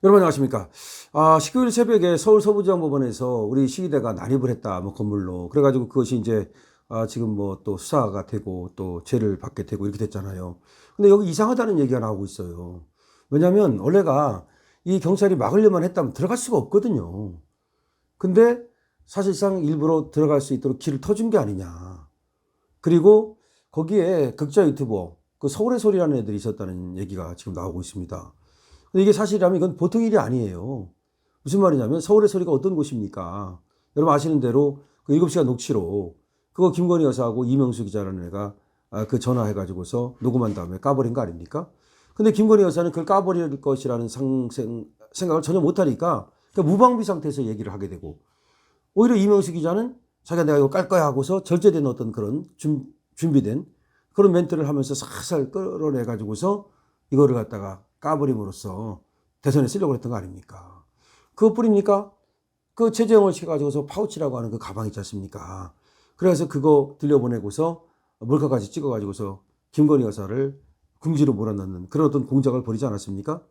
여러분 안녕하십니까. 19일 새벽에 서울 서부지방법원에서 우리 시위대가 난입을 했다, 뭐 건물로. 그래가지고 그것이 이제 지금 뭐 또 수사가 되고 또 죄를 받게 되고 이렇게 됐잖아요. 근데 여기 이상하다는 얘기가 나오고 있어요. 왜냐하면 원래가 이 경찰이 막으려만 했다면 들어갈 수가 없거든요. 근데 사실상 일부러 들어갈 수 있도록 길을 터준 게 아니냐. 그리고 거기에 극자 유튜버 그 서울의 소리라는 애들이 있었다는 얘기가 지금 나오고 있습니다. 근데 이게 사실이라면 이건 보통 일이 아니에요. 무슨 말이냐면 서울의 소리가 어떤 곳입니까? 여러분 아시는 대로 그 7시간 녹취록 그거 김건희 여사하고 이명수 기자라는 애가 그 전화해가지고서 녹음한 다음에 까버린 거 아닙니까? 근데 김건희 여사는 그걸 까버릴 것이라는 생각을 전혀 못하니까 무방비 상태에서 얘기를 하게 되고, 오히려 이명수 기자는 자기가 내가 이거 깔 거야 하고서 절제된 어떤 그런 준비된 그런 멘트를 하면서 살살 끌어내가지고서 이거를 갖다가 까버림으로써 대선에 쓰려고 했던 거 아닙니까? 그것뿐입니까? 그 최재형을 시켜가지고서 파우치라고 하는 그 가방 있지 않습니까? 그래서 그거 들려보내고서 몰카까지 찍어가지고서 김건희 여사를 궁지로 몰아넣는 그런 어떤 공작을 벌이지 않았습니까?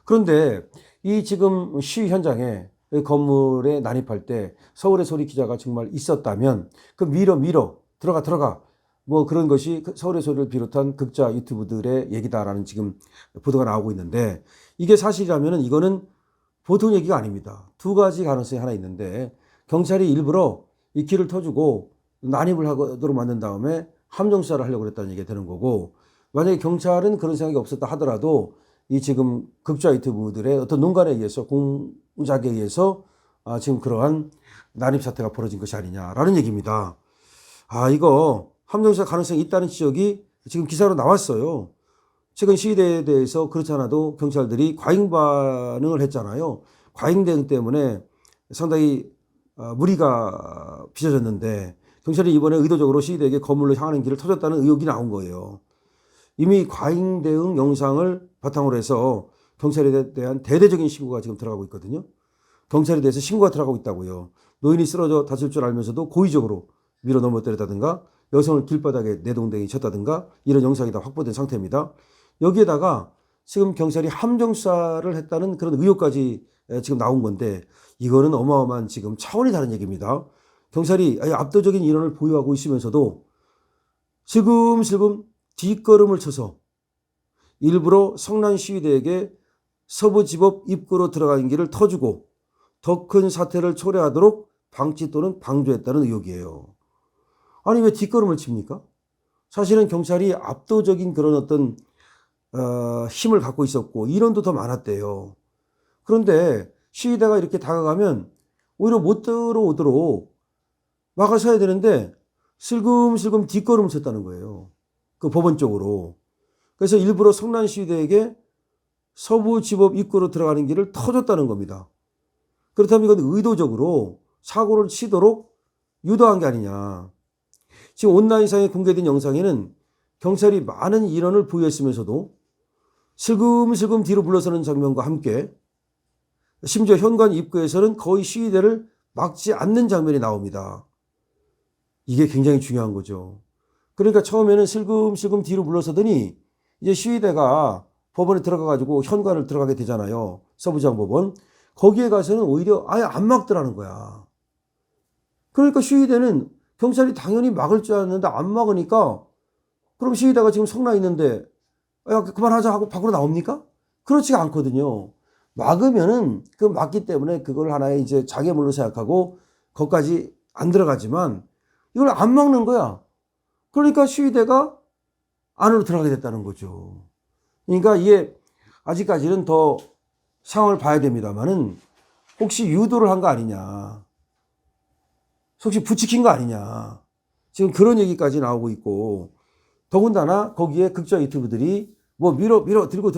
그런데 이 지금 시위 현장에 건물에 난입할 때 서울의 소리 기자가 정말 있었다면 그 밀어 들어가 뭐 그런 것이 서울의 소리를 비롯한 극자 유튜브들의 얘기다라는 지금 보도가 나오고 있는데, 이게 사실이라면 이거는 보통 얘기가 아닙니다. 두 가지 가능성이 하나 있는데, 경찰이 일부러 이 길을 터주고 난입을 하도록 만든 다음에 함정수사를 하려고 했다는 얘기가 되는 거고, 만약에 경찰은 그런 생각이 없었다 하더라도 이 지금 극자 유튜브들의 어떤 농간에 의해서 공작에 의해서 지금 그러한 난입 사태가 벌어진 것이 아니냐라는 얘기입니다. 이거 함정수사 가능성이 있다는 지적이 지금 기사로 나왔어요. 최근 시위대에 대해서 그렇지 않아도 경찰들이 과잉 반응을 했잖아요. 과잉 대응 때문에 상당히 무리가 빚어졌는데, 경찰이 이번에 의도적으로 시위대에게 건물로 향하는 길을 터졌다는 의혹이 나온 거예요. 이미 과잉 대응 영상을 바탕으로 해서 경찰에 대한 대대적인 신고가 지금 들어가고 있거든요. 경찰에 대해서 신고가 들어가고 있다고요. 노인이 쓰러져 다칠 줄 알면서도 고의적으로 밀어 넘어뜨렸다든가 여성을 길바닥에 내동댕이 쳤다든가 이런 영상이 다 확보된 상태입니다. 여기에다가 지금 경찰이 함정수사를 했다는 그런 의혹까지 지금 나온 건데, 이거는 어마어마한 지금 차원이 다른 얘기입니다. 경찰이 압도적인 인원을 보유하고 있으면서도 슬금슬금 뒷걸음을 쳐서 일부러 성난 시위대에게 서부지법 입구로 들어가는 길을 터주고 더 큰 사태를 초래하도록 방치 또는 방조했다는 의혹이에요. 아니 왜 뒷걸음을 칩니까? 사실은 경찰이 압도적인 그런 어떤 힘을 갖고 있었고 인원도 더 많았대요. 그런데 시위대가 이렇게 다가가면 오히려 못 들어오도록 막아서야 되는데 슬금슬금 뒷걸음을 쳤다는 거예요. 그 법원 쪽으로. 그래서 일부러 성난 시위대에게 서부지법 입구로 들어가는 길을 터줬다는 겁니다. 그렇다면 이건 의도적으로 사고를 치도록 유도한 게 아니냐. 지금 온라인상에 공개된 영상에는 경찰이 많은 인원을 보유했으면서도 슬금슬금 뒤로 물러서는 장면과 함께 심지어 현관 입구에서는 거의 시위대를 막지 않는 장면이 나옵니다. 이게 굉장히 중요한 거죠. 그러니까 처음에는 슬금슬금 뒤로 물러서더니 이제 시위대가 법원에 들어가가지고 현관을 들어가게 되잖아요. 서부지방법원. 거기에 가서는 오히려 아예 안 막더라는 거야. 그러니까 시위대는 경찰이 당연히 막을 줄 알았는데 안 막으니까, 그럼 시위대가 지금 성나 있는데 야 그만하자 하고 밖으로 나옵니까? 그렇지가 않거든요. 막으면은 그 막기 때문에 그걸 하나의 이제 장애물로 생각하고 거기까지 안 들어가지만 이걸 안 막는 거야. 그러니까 시위대가 안으로 들어가게 됐다는 거죠. 그러니까 이게 아직까지는 더 상황을 봐야 됩니다만은 혹시 유도를 한 거 아니냐, 혹시 부추긴 거 아니냐, 지금 그런 얘기까지 나오고 있고, 더군다나 거기에 극자 유튜브들이 뭐 밀어 들고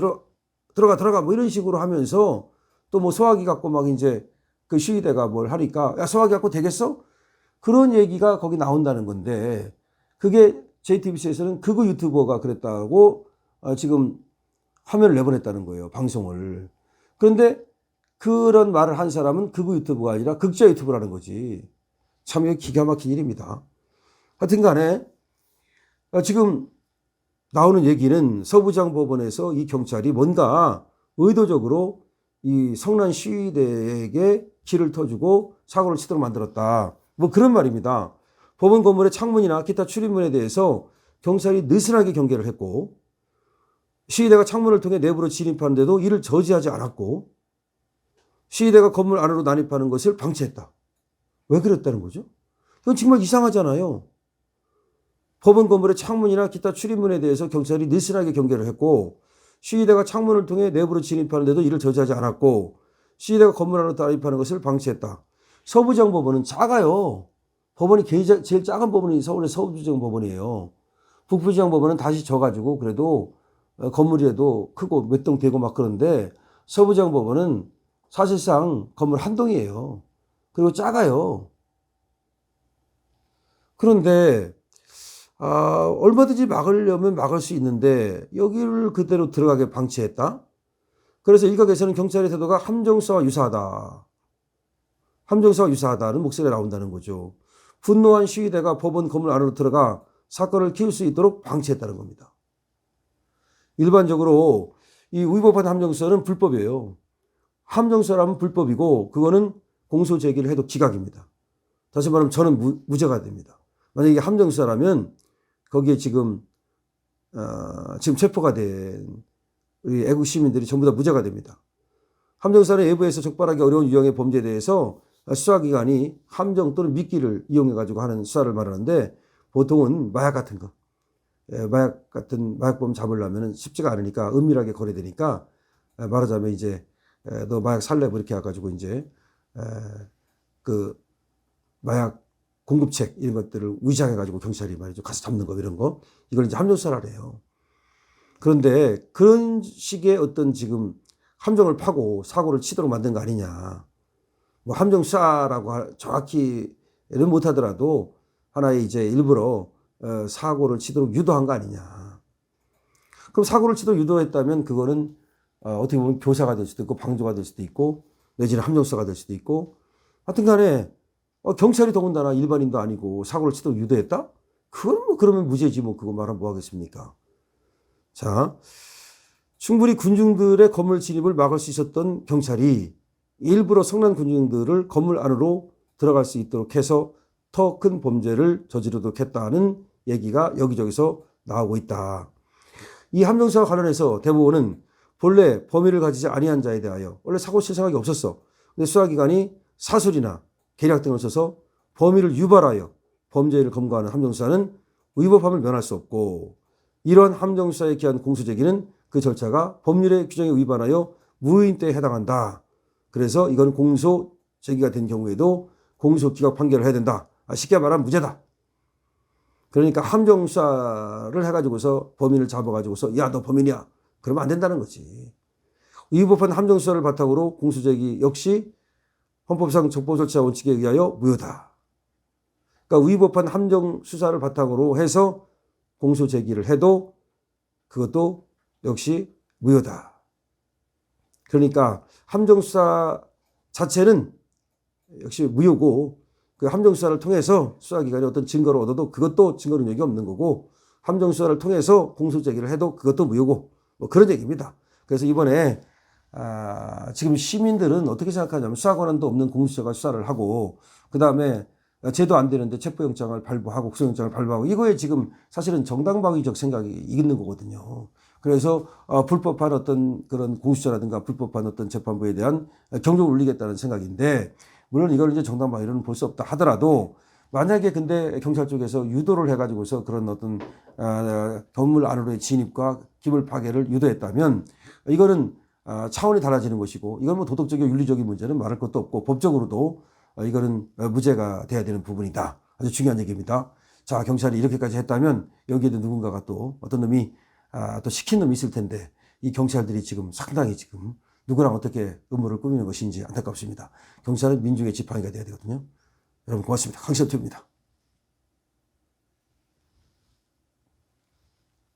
들어가 뭐 이런 식으로 하면서 또 뭐 소화기 갖고 막 이제 그 시위대가 뭘 하니까 야 소화기 갖고 되겠어? 그런 얘기가 거기 나온다는 건데, 그게 JTBC에서는 그거 유튜버가 그랬다고 지금 화면을 내보냈다는 거예요, 방송을. 그런데 그런 말을 한 사람은 그거 유튜버가 아니라 극자 유튜버라는 거지. 참 이게 기가 막힌 일입니다. 하여튼 간에 지금 나오는 얘기는 서부지방법원에서 이 경찰이 뭔가 의도적으로 이 성난 시위대에게 길을 터주고 사고를 치도록 만들었다. 뭐 그런 말입니다. 법원 건물의 창문이나 기타 출입문에 대해서 경찰이 느슨하게 경계를 했고 시위대가 창문을 통해 내부로 진입하는데도 이를 저지하지 않았고 시위대가 건물 안으로 난입하는 것을 방치했다. 왜 그랬다는 거죠? 이건 정말 이상하잖아요. 법원 건물의 창문이나 기타 출입문에 대해서 경찰이 느슨하게 경계를 했고 시위대가 창문을 통해 내부로 진입하는데도 이를 저지하지 않았고 시위대가 건물 안으로 난입하는 것을 방치했다. 서부지방법원은 작아요. 법원이 제일 작은 법원이 서울의 서부지방법원이에요. 북부지방법원은 다시 져가지고 그래도 건물이라도 크고 몇 동 되고 막 그런데 서부지방법원은 사실상 건물 한 동이에요. 그리고 작아요. 그런데 얼마든지 막으려면 막을 수 있는데 여기를 그대로 들어가게 방치했다. 그래서 일각에서는 경찰의 태도가 함정수사와 유사하다. 함정수사와 유사하다는 목소리가 나온다는 거죠. 분노한 시위대가 법원 건물 안으로 들어가 사건을 키울 수 있도록 방치했다는 겁니다. 일반적으로 이 위법한 함정수사는 불법이에요. 함정수사라면 불법이고 그거는 공소 제기를 해도 기각입니다. 다시 말하면 저는 무죄가 됩니다. 만약에 이게 함정수사라면 거기에 지금 체포가 된 우리 애국 시민들이 전부 다 무죄가 됩니다. 함정수사는 외부에서 적발하기 어려운 유형의 범죄에 대해서 수사기관이 함정 또는 미끼를 이용해가지고 하는 수사를 말하는데 보통은 마약 같은 거, 마약범 잡으려면 쉽지가 않으니까 은밀하게 거래되니까 말하자면 이제 너 마약 살래? 이렇게 해가지고 이제 그 마약 공급책 이런 것들을 위장해가지고 경찰이 말이죠. 가서 잡는 거 이런 거. 이걸 이제 함정수사를 해요. 그런데 그런 식의 어떤 지금 함정을 파고 사고를 치도록 만든 거 아니냐. 뭐 함정수사라고 정확히는 못하더라도 하나의 이제 일부러 사고를 치도록 유도한 거 아니냐. 그럼 사고를 치도록 유도했다면 그거는 어떻게 보면 교사가 될 수도 있고 방조가 될 수도 있고 내지는 함정수사가 될 수도 있고 하여튼 간에 경찰이 더군다나 일반인도 아니고 사고를 치도록 유도했다? 그건 뭐 그러면 무죄지 뭐 그거 말하면 뭐 하겠습니까? 자, 충분히 군중들의 건물 진입을 막을 수 있었던 경찰이 일부러 성난 군중들을 건물 안으로 들어갈 수 있도록 해서 더 큰 범죄를 저지르도록 했다는 얘기가 여기저기서 나오고 있다. 이 함정수사와 관련해서 대법원은 본래 범위를 가지지 아니한 자에 대하여 원래 사고 칠 생각이 없었어. 근데 수사기관이 사술이나 계략 등을 써서 범위를 유발하여 범죄를 검거하는 함정수사는 위법함을 면할 수 없고 이런 함정수사에 기한 공소제기는 그 절차가 법률의 규정에 위반하여 무효인때에 해당한다. 그래서 이건 공소제기가 된 경우에도 공소기각 판결을 해야 된다. 쉽게 말하면 무죄다. 그러니까 함정수사를 해가지고서 범인을 잡아가지고서 야, 너 범인이야. 그러면 안 된다는 거지. 위법한 함정수사를 바탕으로 공소제기 역시 헌법상 적법절차 원칙에 의하여 무효다. 그러니까 위법한 함정수사를 바탕으로 해서 공소제기를 해도 그것도 역시 무효다. 그러니까 함정수사 자체는 역시 무효고 그 함정수사를 통해서 수사기관이 어떤 증거를 얻어도 그것도 증거 능력이 없는 거고 함정수사를 통해서 공소제기를 해도 그것도 무효고 뭐 그런 얘기입니다. 그래서 이번에 지금 시민들은 어떻게 생각하냐면 수사권한도 없는 공수처가 수사를 하고 그 다음에 제도 안 되는데 체포영장을 발부하고 구속영장을 발부하고 이거에 지금 사실은 정당방위적 생각이 있는 거거든요. 그래서 불법한 어떤 그런 공수처라든가 불법한 어떤 재판부에 대한 경종을 울리겠다는 생각인데 물론 이걸 이제 정당방위로는 볼 수 없다 하더라도 만약에 근데 경찰 쪽에서 유도를 해가지고서 그런 어떤 건물 안으로의 진입과 기물 파괴를 유도했다면 이거는 차원이 달라지는 것이고 이건 뭐 도덕적이고 윤리적인 문제는 말할 것도 없고 법적으로도 이거는 무죄가 돼야 되는 부분이다. 아주 중요한 얘기입니다. 자, 경찰이 이렇게까지 했다면 여기에도 누군가가 또 어떤 놈이 또 시킨 놈이 있을 텐데 이 경찰들이 지금 상당히 지금 누구랑 어떻게 음모를 꾸미는 것인지 안타깝습니다. 경찰은 민중의 지팡이가 돼야 되거든요. 여러분 고맙습니다. 강시엽TV입니다.